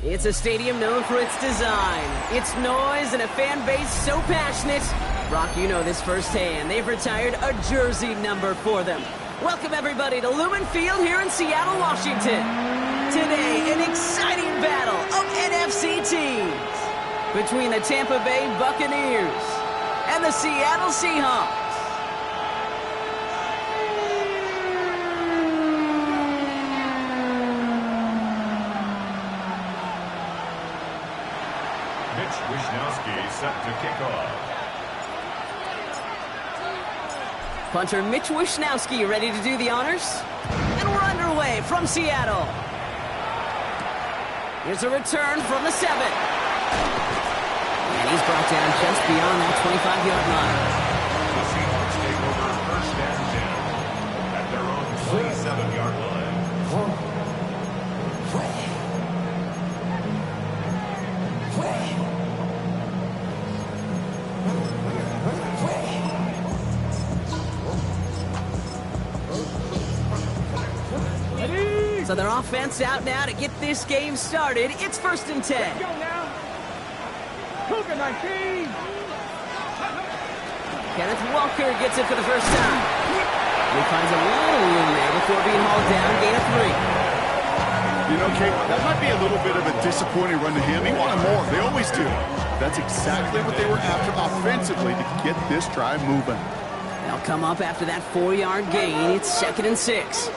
It's a stadium known for its design, its noise, and a fan base so passionate. Brock, you know this firsthand. They've retired a jersey number for them. Welcome, everybody, to Lumen Field here in Seattle, Washington. Today, an exciting battle of NFC teams between the Tampa Bay Buccaneers and the Seattle Seahawks. Set to kick off. Punter Mitch Wishnowsky ready to do the honors. And we're underway from Seattle. Here's a return from the 7. And he's brought down just beyond that 25-yard line. The Seahawks take over first and 10 at their own 27-yard line. So their offense out now to get this game started. It's first and 10. Let's go now. Cougar 19. Kenneth Walker gets it for the first time. He finds a little room there before being hauled down. Gain of 3. You know, Kate, that might be a little bit of a disappointing run to him. He wanted more. They always do. That's exactly what they were after offensively to get this drive moving. They'll come up after that 4-yard gain. It's second and 6.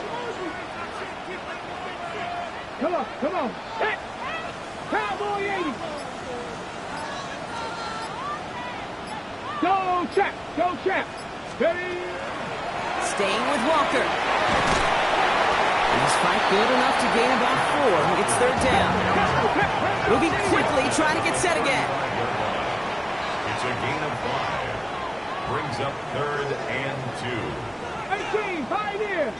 Come on, come on. Hey. Cowboy 80. Go, Chap. Go, Chap. Ready. Staying with Walker. And his fight good enough to gain about 4. It's third down. Moving quickly, trying to get set again. It's a gain of 5. Brings up third and 2. 18, Pioneer.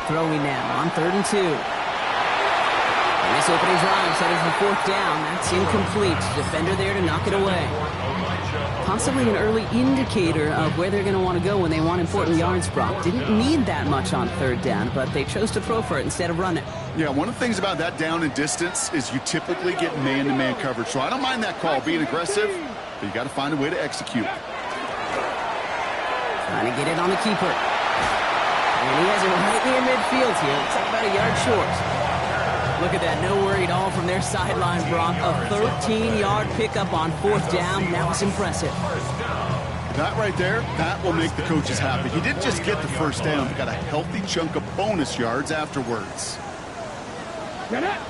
Throwing now on third and 2. And this opening drive set as the fourth down. That's incomplete. Defender there to knock it away. Possibly an early indicator of where they're going to want to go when they want important yards, Brock. Didn't need that much on third down, but they chose to throw for it instead of run it. Yeah, one of the things about that down and distance is you typically get man-to-man coverage. So I don't mind that call being aggressive, but you got to find a way to execute. Trying to get it on the keeper. And he has it right near midfield here. Looks like about a yard short. Look at that. No worry at all from their sideline, Brock. A 13-yard pickup on fourth down. That was impressive. That right there, that will make the coaches happy. He didn't just get the first down. He got a healthy chunk of bonus yards afterwards. Get it.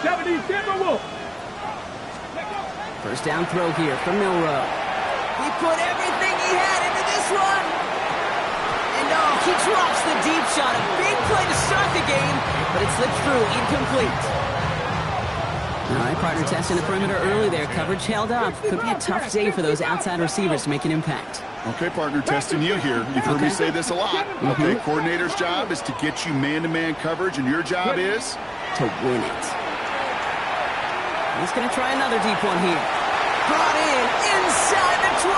70 Timberwolves. First down throw here from Milrow. He put everything he had into this one. And oh, he drops the deep shot. A big play to start the game, but it slipped through, incomplete. All right, partner testing the perimeter early there. Coverage held up. Could be a tough day for those outside receivers to make an impact. Okay, partner, testing you here. You've heard me say this a lot. Okay, coordinator's job is to get you man-to-man coverage, and your job is? To win it. He's going to try another deep one here. Brought in inside the 20.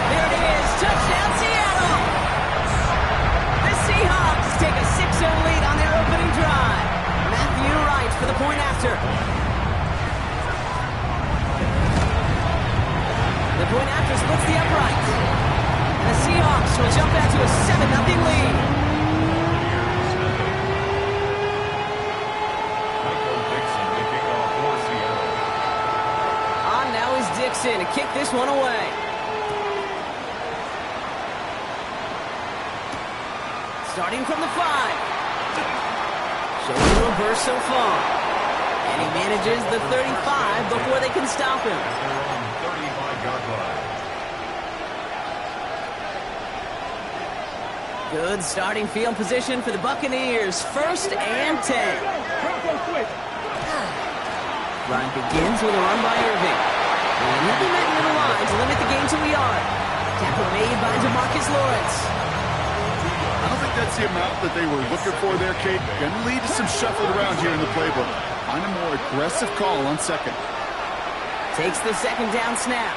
There it is. Touchdown, Seattle. The Seahawks take a 6-0 lead on their opening drive. Matthew Wright for the point after. The point after splits the upright. And the Seahawks will jump out to a 7-0 lead. Dixon to kick this one away. Starting from the 5. Showing a little burst so far. And he manages the 35 before they can stop him. They're on 35-yard line. Good starting field position for the Buccaneers. 1st and 10. Ryan begins with a run by Irving. And he'll be met near the line to limit the gain to a yard. Tackle made by DeMarcus Lawrence. I don't think that's the amount that they were looking for there, Kate. Going to lead to some shuffling around here in the playbook. Find a more aggressive call on second. Takes the second down snap.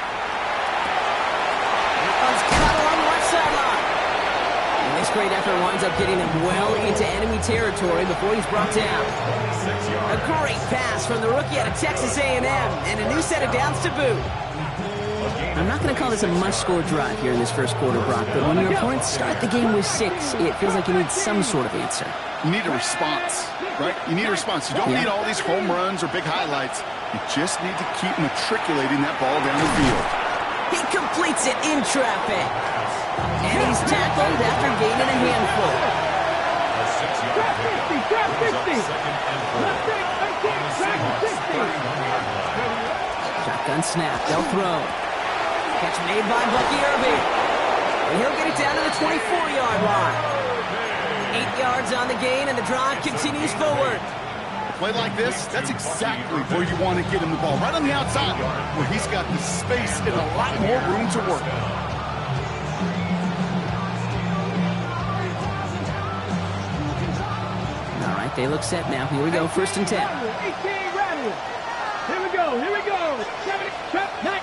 Here comes cut along the left sideline. And this great effort winds up getting him well into enemy territory before he's brought down. A great pass from the rookie out of Texas A&M, and a new set of downs to boot. I'm not going to call this a must-score drive here in this first quarter, Brock, but when your opponents start the game with 6, it feels like you need some sort of answer. You need a response, right? You need a response. You don't need all these home runs or big highlights. You just need to keep matriculating that ball down the field. He completes it in traffic. And he's tackled after gaining a handful. Shotgun snap. They'll throw. Catch made by Bucky Irving. And he'll get it down to the 24-yard line. 8 yards on the gain, and the drive continues forward. A play like this, that's exactly where you want to get him the ball. Right on the outside, where he's got the space and a lot more room to work. All right, they look set now. Here we go, 1st and 10. 18 ready. Here we go, here we go.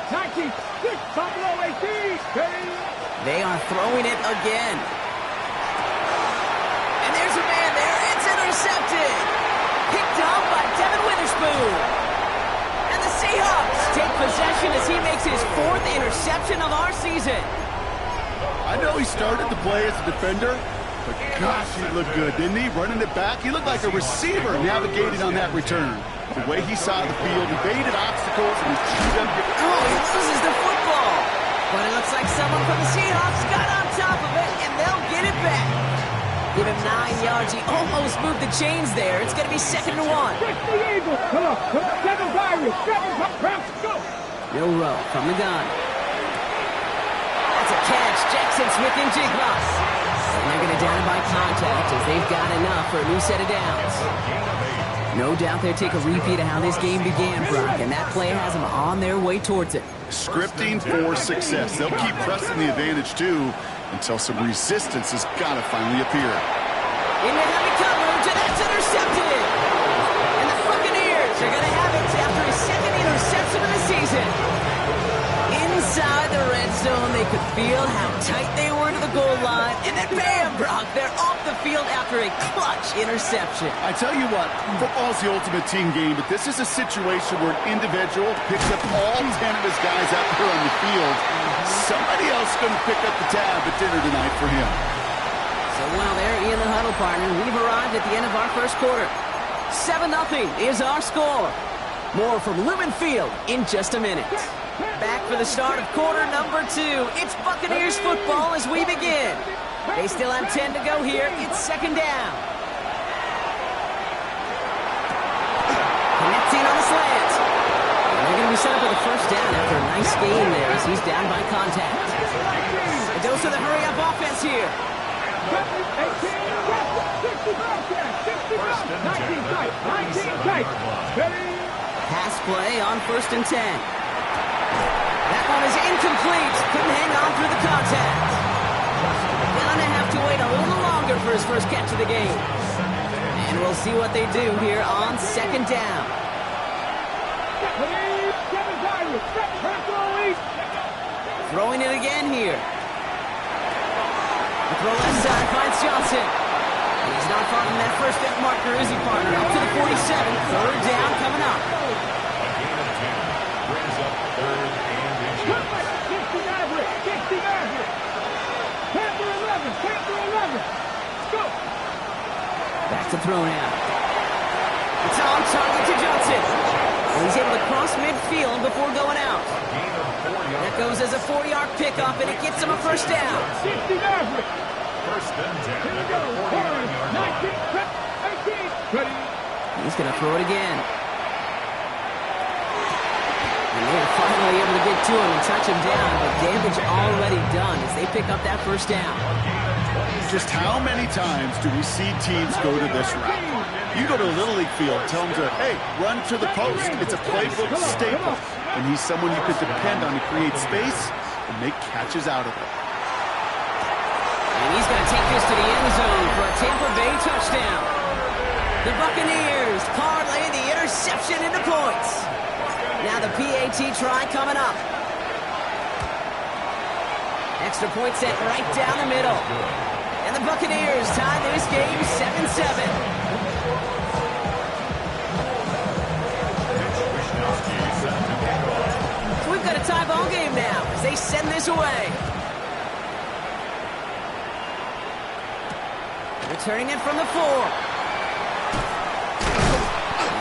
19, 6, Buffalo 18. They are throwing it again. And there's a man there. It's intercepted. Picked off by Devin Witherspoon. And the Seahawks take possession as he makes his 4th interception of our season. I know he started the play as a defender, but gosh, he looked good, didn't he? Running it back, he looked like a receiver navigating on that return. The way he saw the field, evaded obstacles, and he chewed up. Oh, he loses the football. But it looks like someone from the Seahawks got on top of it, and they'll get it back. Give him 9 yards. He almost moved the chains there. It's going to be 2nd and 1. Come on. Second virus. Go. Bill Rowe from the gun. That's a catch. Jackson Smith-Njigba. And they're going to down by contact as they've got enough for a new set of downs. No doubt they'll take a repeat of how this game began, Brock, and that play has them on their way towards it. Scripting for success. They'll keep pressing the advantage, too, until some resistance has got to finally appear. In the heavy coverage, and that's intercepted. And the Buccaneers are going to have it after his 2nd interception of the season. Inside the red zone, they could feel how tight they were to the goal line, and then bam, Brock, they're off the field after a clutch interception. I tell you what, football's the ultimate team game, but this is a situation where an individual picks up all 10 of his guys out there on the field. Somebody else is going to pick up the tab at dinner tonight for him. So while they're in the huddle, partner, we've arrived at the end of our first quarter. 7-0 is our score. More from Lumen Field in just a minute. Back for the start of quarter number 2. It's Buccaneers football as we begin. They still have 10 to go here. It's 2nd down. Connecting on the slant. They're going to be set up with a 1st down after a nice gain there as he's down by contact. A dose of the hurry-up offense here. 19 Pass play on 1st and 10. That one is incomplete. Couldn't hang on through the contact. Gonna have to wait a little longer for his first catch of the game. And we'll see what they do here on 2nd down. Throwing it again here. The throw left side finds Johnson. And he's not far from that first step marker, is he, partner? Up to the 47. 3rd down coming up. Brings up 3rd and inches. Go. Back to throw now. It's on target to Johnson. And he's able to cross midfield before going out. That goes as a 4-yard pickup, and it gets him a 1st down. 1st and 10. He's going to throw it again. And they're finally able to get to him and touch him down, but damage already done as they pick up that 1st down. Just how many times do we see teams go to this route? You go to a Little League field, tell them to, hey, run to the post. It's a playbook staple. And he's someone you could depend on to create space and make catches out of it. And he's going to take this to the end zone for a Tampa Bay touchdown. The Buccaneers parlay the interception into points. Now the PAT try coming up. Extra point set right down the middle. And the Buccaneers tie this game 7-7. So we've got a tie ball game now as they send this away. Returning it from the 4.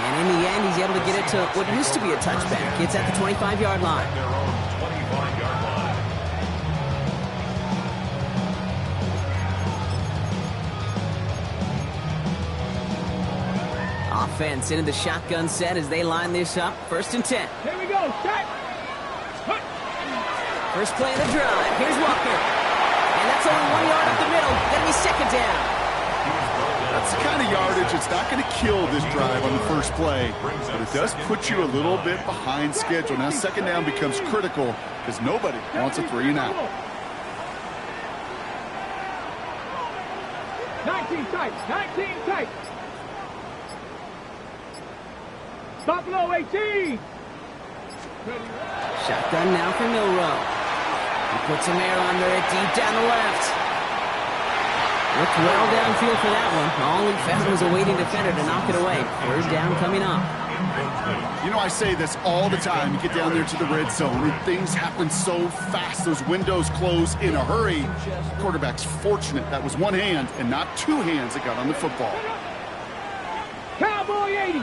And in the end, he's able to get it to what used to be a touchback. It's at the 25-yard line. Offense into the shotgun set as they line this up. 1st and 10. Here we go. Set. First play of the drive. Here's Walker. And that's only 1 yard up the middle. Gonna be 2nd down. That's the kind of yardage it's not going to kill this drive on the first play, but it does put you a little bit behind schedule. Now 2nd down becomes critical because nobody wants a 3 and out. 19 tight. 19 tight. Buffalo 18. Shotgun now for Milrow. He puts some air under it deep down the left. Looked well downfield for that one. All he found was a waiting defender to knock it away. 3rd down coming up. You know, I say this all the time. You get down there to the red zone, and things happen so fast. Those windows close in a hurry. Quarterback's fortunate that was one hand and not 2 hands that got on the football. Cowboy 80.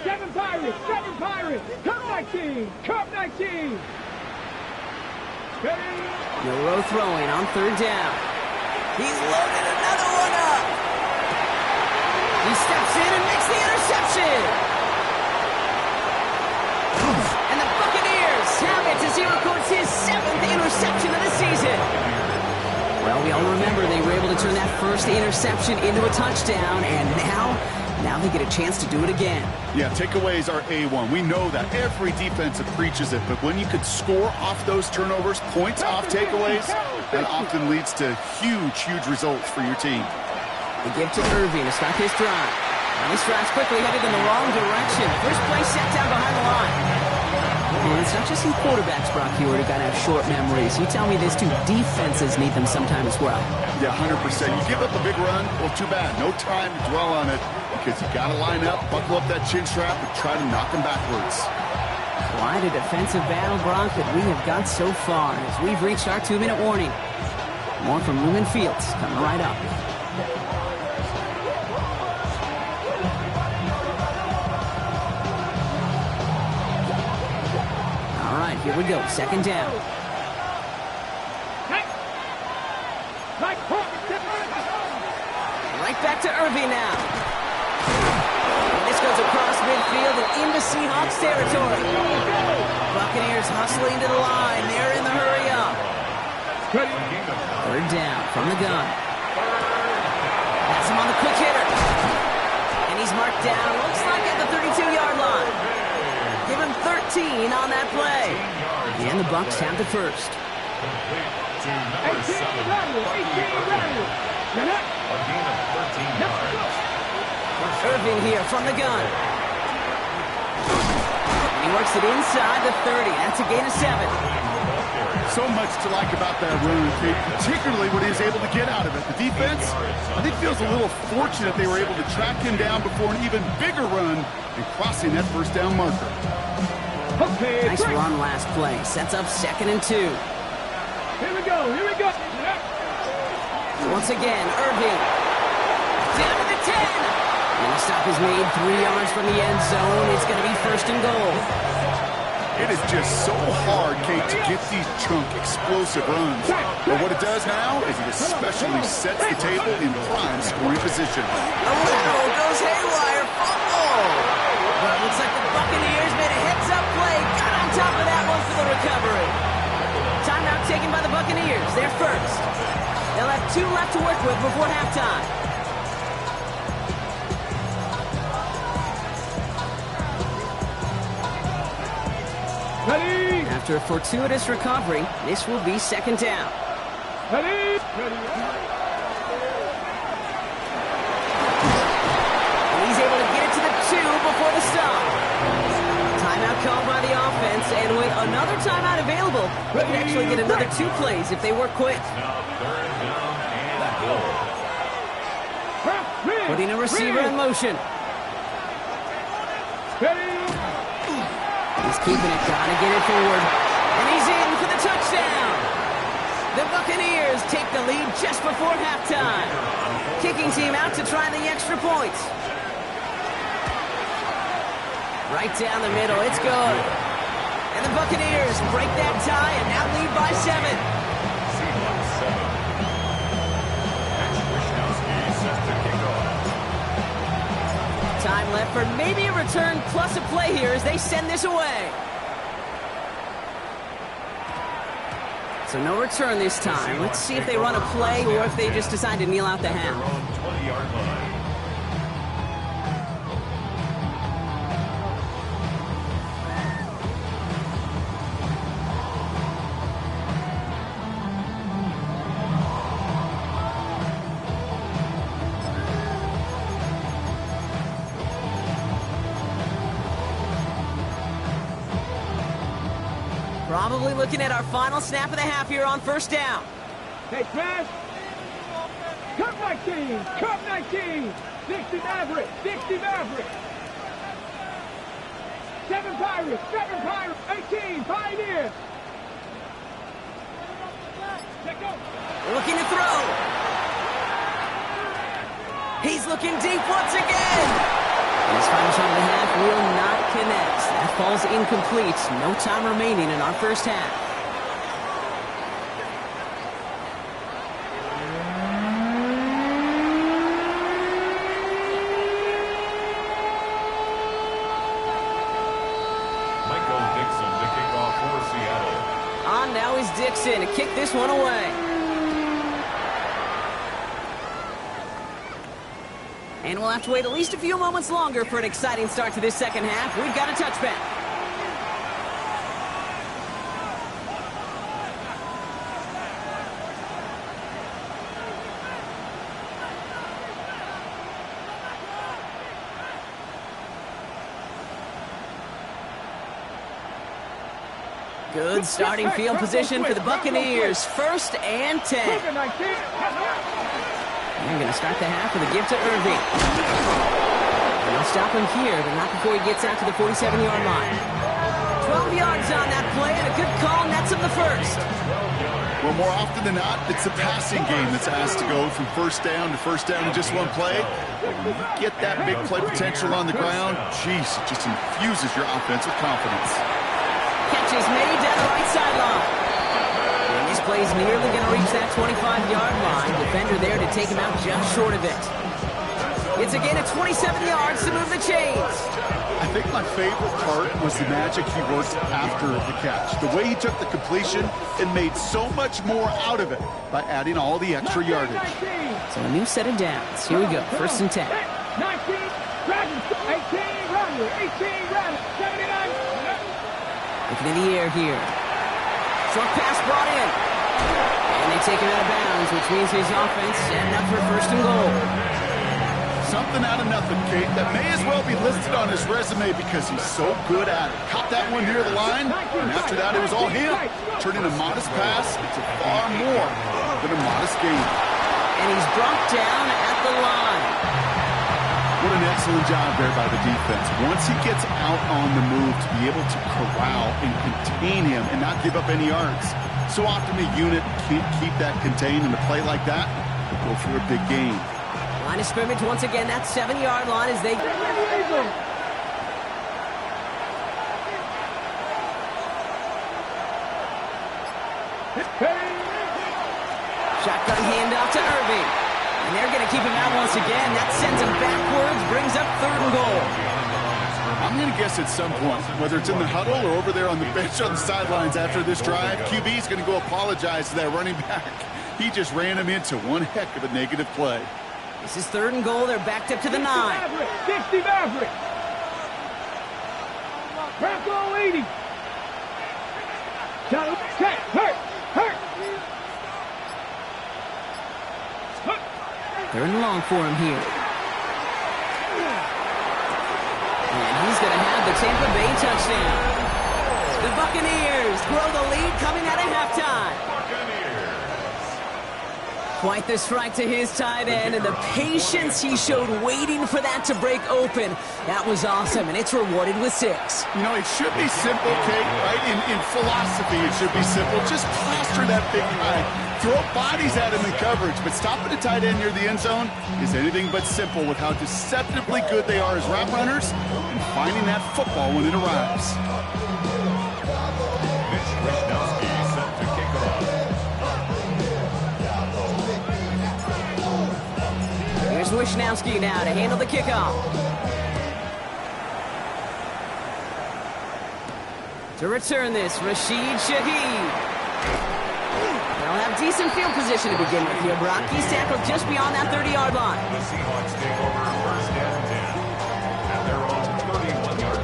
7 Pirates. 7 Pirates. Cup 19. Cup 19. Milrow throwing on 3rd down. He's loaded another one up. He steps in and makes the interception. And the Buccaneers have it as he records his 7th interception of the season. Well, we all remember they were able to turn that first interception into a touchdown, and now they get a chance to do it again. Yeah, takeaways are A1. We know that. Every defensive preaches it, but when you could score off those turnovers, points off takeaways, that often leads to huge results for your team. They give to Irving to start his drive. And this drive's quickly headed in the wrong direction. First play set down behind the line. And it's not just some quarterbacks, Brock Hewitt, who got to have short memories. You tell me this too, defenses need them sometime as well. Yeah, 100%. You give up a big run, well, too bad. No time to dwell on it because you got to line up, buckle up that chin strap, and try to knock them backwards. Quite a defensive battle, Brock, that we have got so far as we've reached our 2-minute warning. More from Lumen Fields coming right up. All right, here we go. 2nd down. Right back to Irving now. This goes across midfield and into Seahawks territory. Buccaneers hustling to the line. They're in the hurry up. 3rd down from the gun. That's him on the quick hitter. And he's marked down, looks like at the 32-yard line. Give him 13 on that play. And the Bucs have the first. Irving here from the gun. And he works it inside the 30. That's a gain of 7. So much to like about that run, Kate, particularly what he was able to get out of it. The defense, I think, feels a little fortunate they were able to track him down before an even bigger run and crossing that 1st down marker. Okay, nice run last play. Sets up 2nd and 2. Here we go. Here we go. Once again, Irving. Down to the 10. And the stop is made 3 yards from the end zone. It's going to be 1st and goal. It is just so hard, Kate, to get these chunk, explosive runs. But what it does now is it especially sets the table in prime scoring position. The lateral goes haywire. Fumble. But it looks like the Buccaneers made a heads-up play. Got on top of that one for the recovery. Timeout taken by the Buccaneers. They're first. They'll have 2 left to work with before halftime. Ready. After a fortuitous recovery, this will be 2nd down. Ready. And he's able to get it to the 2 before the stop. Timeout called by the offense, and with another timeout available, they can actually get another 2 plays if they work quick. Now 3rd down and goal. Putting a receiver in motion. He's keeping it, gotta get it forward. And he's in for the touchdown. The Buccaneers take the lead just before halftime. Kicking team out to try the extra points. Right down the middle, it's good. And the Buccaneers break that tie and now lead by 7. Seahawks 7. Max Wishnowski set to kick off. Time left for maybe a return plus a play here as they send this away. So no return this time. Let's see if they run a play or if they just decide to kneel out the half. Their own 20-yard line. Probably looking at our final snap of the half here on 1st down. Hey, Trash. Cup 19. Cup 19. 60 Maverick. 60 Maverick. 7 Pirates. 7 Pirates. 18 Pioneer. Let go. Looking to throw. He's looking deep once again. His final shot of the half will not connect. That falls incomplete. No time remaining in our 1st half. Michael Dixon to kick off for Seattle. On now is Dixon to kick this one away. And we'll have to wait at least a few moments longer for an exciting start to this 2nd half. We've got a touchback. Good starting field position for the Buccaneers. 1st and 10. They're going to start the half with a give to Irving. And they'll stop him here, but not before he gets out to the 47-yard line. 12 yards on that play, and a good call nets him the 1st. Well, more often than not, it's the passing game that's asked to go from 1st down to 1st down in just one play. But when you get that big play potential on the ground, geez, it just infuses your offense with confidence. Catch is made down the right sideline. And this play's nearly going to reach that 25-yard line. Defender there to take him out just short of it. It's a gain of 27 yards to move the chains. I think my favorite part was the magic he worked after the catch. The way he took the completion and made so much more out of it by adding all the extra yardage. So a new set of downs. Here we go. 1st and 10. 19, Dragons, 18, Rattler, 18, Rattler, 79. Looking in the air here. Short pass brought in. And they take him out of bounds, which means his offense setting up for 1st and goal. Something out of nothing, Kate. That may as well be listed on his resume because he's so good at it. Caught that one near the line, and after that it was all him. Turning a modest pass into far more than a modest gain. And he's brought down at the line. What an excellent job there by the defense. Once he gets out on the move, to be able to corral and contain him and not give up any yards. So often a unit can't keep that contained, and a play like that will go for a big gain. Line of scrimmage once again, that 7-yard line as they... Shotgun handoff to Irving. And they're going to keep him out once again. That sends him backwards, brings up 3rd and goal. I'm going to guess at some point, whether it's in the huddle or over there on the bench on the sidelines after this drive, QB is going to go apologize to that running back. He just ran him into one heck of a negative play. This is 3rd and goal. They're backed up to the 9. 60 Maverick. Bronco 80. Hurt. 3rd and long for him here. And he's going to have the Tampa Bay touchdown. The Buccaneers grow the lead coming out of halftime. Quite the strike to his tight end, and the patience he showed waiting for that to break open. That was awesome, and it's rewarded with 6. You know, it should be simple, Kate, right? In philosophy, it should be simple. Just plaster that big guy. Throw bodies at him in coverage, but stopping a tight end near the end zone is anything but simple with how deceptively good they are as route runners and finding that football when it arrives. Here's Wishnowski now to handle the kickoff. To return this, Rashid Shaheed. They'll have decent field position to begin with here. Brock, he's tackled just beyond that 30-yard line. The Seahawks take over 1st and 10 at their own 31-yard line.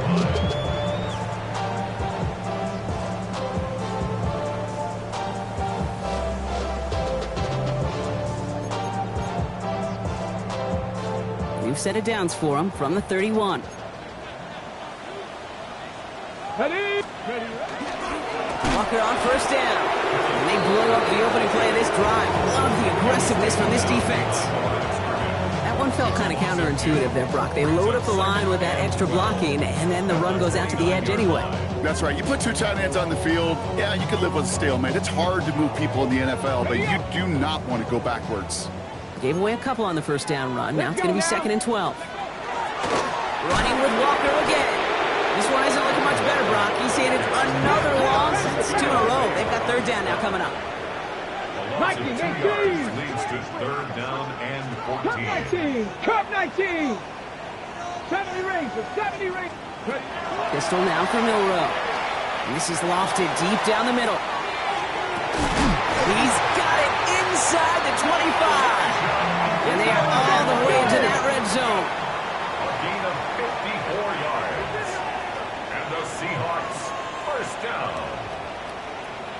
We've set it downs for him from the 31. Ready. Walker on 1st down. And they blow up the opening play of this drive. Love the aggressiveness from this defense. That one felt kind of counterintuitive there, Brock. They load up the line with that extra blocking, and then the run goes out to the edge anyway. That's right. You put 2 tight ends on the field, yeah, you could live with a stalemate. It's hard to move people in the NFL, but you do not want to go backwards. Gave away a couple on the 1st down run. Now it's going to be 2nd and 12. Running with Walker again. This one isn't looking much better, Brock. He's handed another loss. It's 2 in a row. They've got 3rd down now coming up. A loss of 2 yards leads to 3rd down and 14. Cup 19. 70 Rangers. Pistol now for Milrow. And this is lofted deep down the middle. He's got it inside the 25. And they are all the way into that red zone. A gain of 54 yards. And the Seahawks 1st down.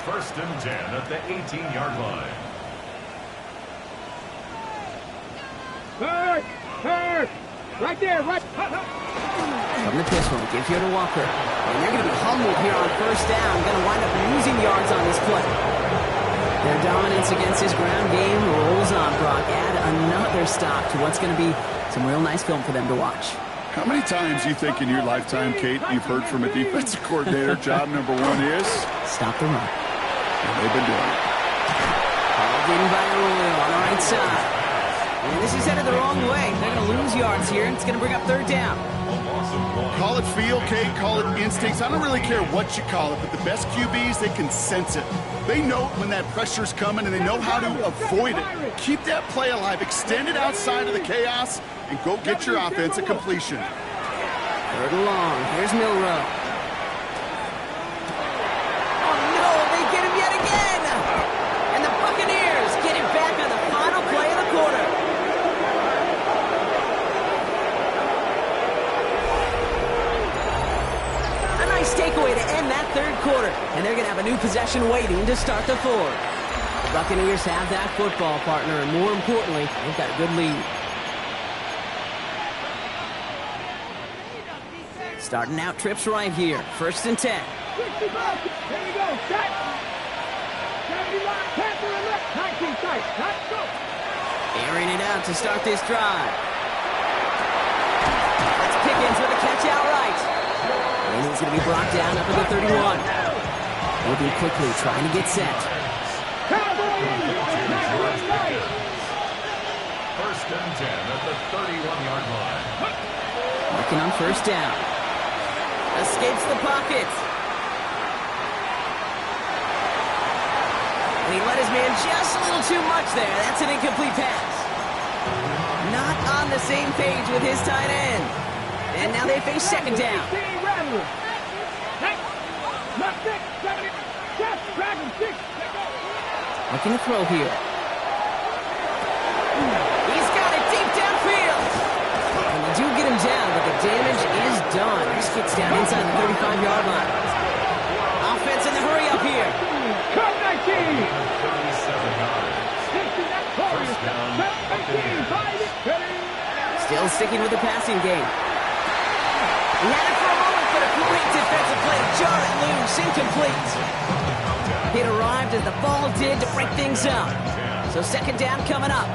1st and 10 at the 18-yard line. Hurt. Right there. From the pistol, give here to Walker. And they're going to be humbled here on 1st down. Going to wind up losing yards on this play. Their dominance against this ground game rolls on, Brock. Add another stop to what's going to be some real nice film for them to watch. How many times do you think in your lifetime, Kate, you've heard from a defensive coordinator, job number 1 is? Stop the run. And they've been doing it. Hauled in by Arroyo on the right side. And this is headed the wrong way. They're going to lose yards here, and it's going to bring up 3rd down. Call it feel, Kate, call it instincts. I don't really care what you call it, but the best QBs, they can sense it. They know when that pressure's coming, and they know how to avoid it. Keep that play alive. Extend it outside of the chaos, and go get your offense a completion. 3rd and long. Here's Milrow. Oh, no, they get him yet again. And the Buccaneers get him back on the final play of the quarter. Takeaway to end that 3rd quarter, and they're going to have a new possession waiting to start the 4th. The Buccaneers have that football partner, and more importantly, they've got a good lead. Starting out trips right here, 1st and 10. Here we go. Set. 70 line. Panther and left. 19 tight. Let's go. Airing it out to start this drive. That's Pickens with a catch outright. And he's going to be brought down up at the 31. Moving quickly, trying to get set. 1st and 10 at the 31-yard line. Working on 1st down. Escapes the pocket. And he let his man just a little too much there. That's an incomplete pass. Not on the same page with his tight end. And now they face 2nd down. Looking to throw here. touchdown inside the 35-yard line. Offense in the hurry up here. Cut 19. 37 yards. First down. Still sticking with the passing game. He had it for a moment, but a great defensive play to jar it loose. Incomplete. It arrived as the ball did to break things up. So second down coming up.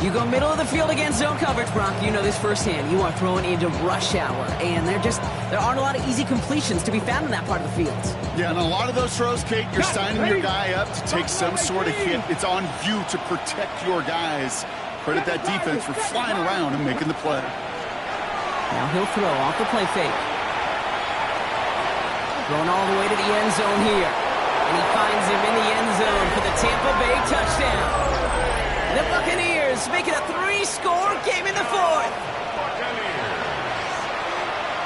You go middle of the field against zone coverage, Brock. You know this firsthand. You are throwing into rush hour, and there aren't a lot of easy completions to be found in that part of the field. Yeah, and a lot of those throws, Kate, you're signing your guy up to take some sort of hit. It's on you to protect your guys. Credit that defense for flying around and making the play. Now he'll throw off the play fake. Going all the way to the end zone here. And he finds him in the end zone for the Tampa Bay touchdown. The Buccaneers make it a 3-score game in the fourth.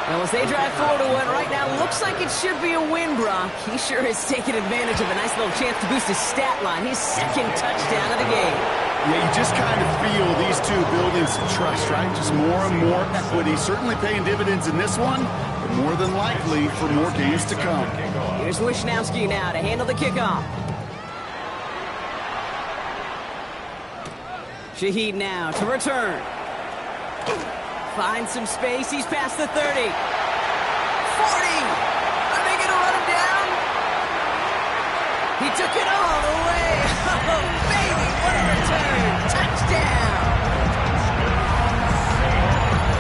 Well, as they drive forward to what right now looks like it should be a win, Brock. He sure has taken advantage of a nice little chance to boost his stat line. His second touchdown of the game. Yeah, you just kind of feel these two building some trust, right? Just more and more equity. Certainly paying dividends in this one, but more than likely for more games to come. Here's Wishnowski now to handle the kickoff. Shaheed now to return. Finds some space. He's past the 30. 40. Are they going to run him down? He took it all the way. Oh, baby, what a return. Touchdown.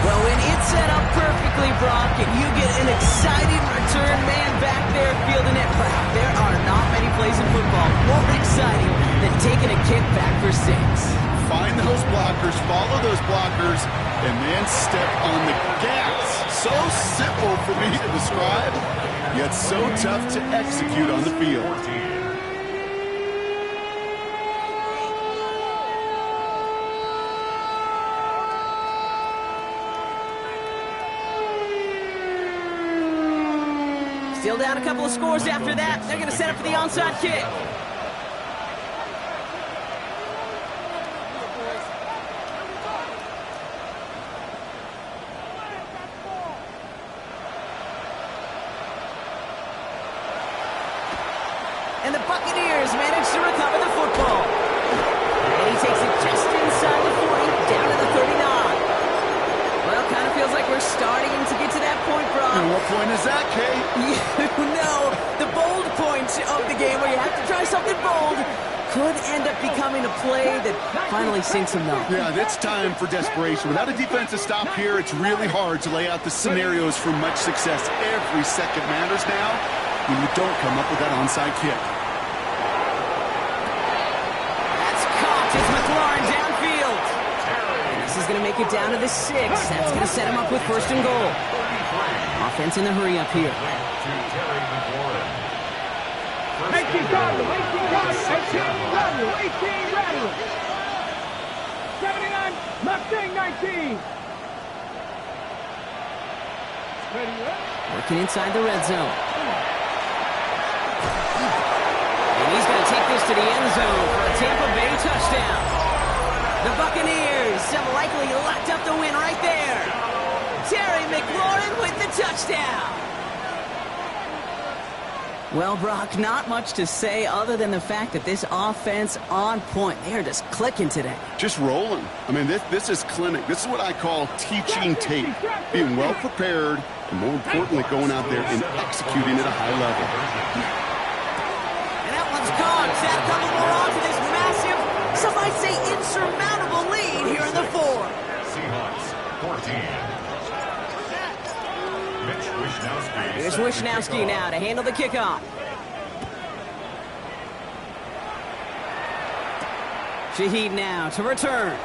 Well, when it's set up perfectly, Brock, and you get an exciting return man back there fielding it, there are not many plays in football more exciting than taking a kick back for 6. Find those blockers, follow those blockers, and then step on the gas. So simple for me to describe, yet so tough to execute on the field. Still down a couple of scores after that. They're going to set up for the onside kick. And the Buccaneers manage to recover the football. And he takes it just inside the 40, down to the 39. Well, kind of feels like we're starting to get to that point, Brock. And what point is that, Kate? You know, the bold point of the game where you have to try something bold could end up becoming a play that finally sinks him, though. Yeah, it's time for desperation. Without a defensive stop here, it's really hard to lay out the scenarios for much success. Every second matters now when you don't come up with that onside kick. That's caught. It's McLaurin downfield. And this is going to make it down to the 6. That's going to set him up with first and goal. Offense in the hurry up here. 18 Cardinal, 18 Cardinal, 18 Rattler, 79 Mustang 19. Working inside the red zone. And he's going to take this to the end zone for a Tampa Bay touchdown. The Buccaneers have likely locked up the win right there. Terry McLaurin with the touchdown. Well, Brock, not much to say other than the fact that this offense on point. They are just clicking today. Just rolling. I mean, this is clinic. This is what I call teaching tape. Being well prepared, and more importantly, going out there and executing at a high level. And that one's gone. Add a couple more on to this massive, some might say insurmountable lead here in the 4. Seahawks 14. Here's Wishnowski now to handle the kickoff. Shaheed now to return.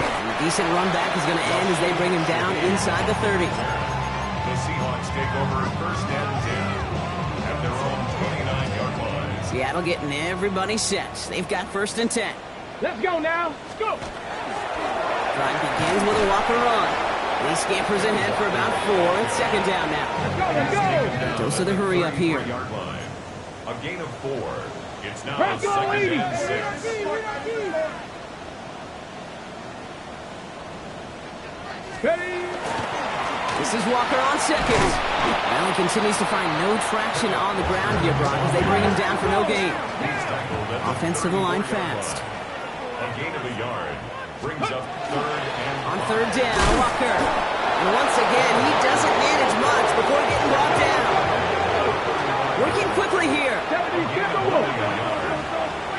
And a decent run back is going to end as they bring him down inside the 30. The Seahawks take over first and 10 at their own 29-yard line. Seattle getting everybody set. They've got first and 10. Let's go now. Let's go. Drive begins with a walker run. He scampers ahead for about 4. It's second down now. Let's go. Goes to the hurry up here. Yard line. A gain of 4. It's now Let's go, second lady. and 6. Ready. This is Walker on second. Well, he continues to find no traction on the ground here, Brock, as they bring him down for no gain. Offense to the line fast. A gain of a yard brings up third and on third down, Walker. And once again, he doesn't manage much before getting brought down. Working quickly here.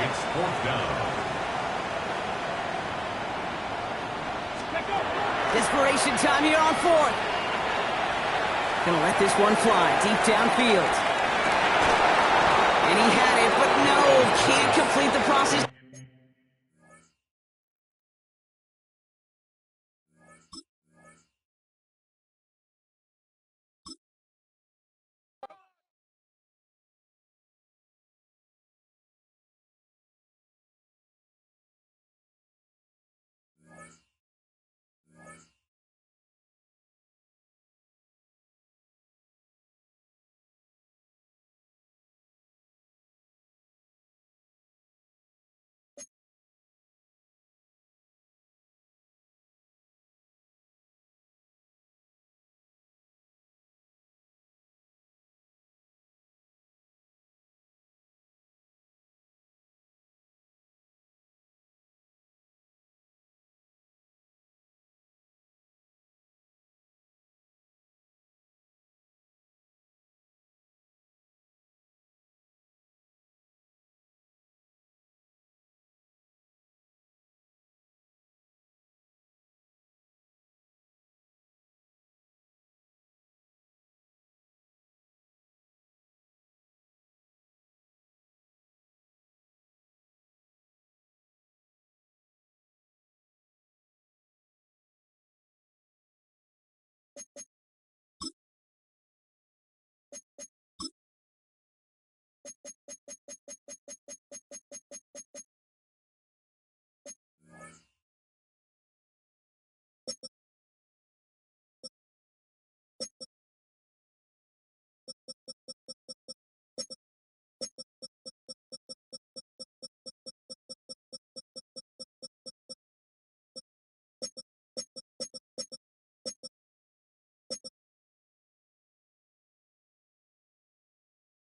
it's fourth down. Desperation time here on fourth. Gonna let this one fly deep downfield. And he had it, but no, can't complete the process.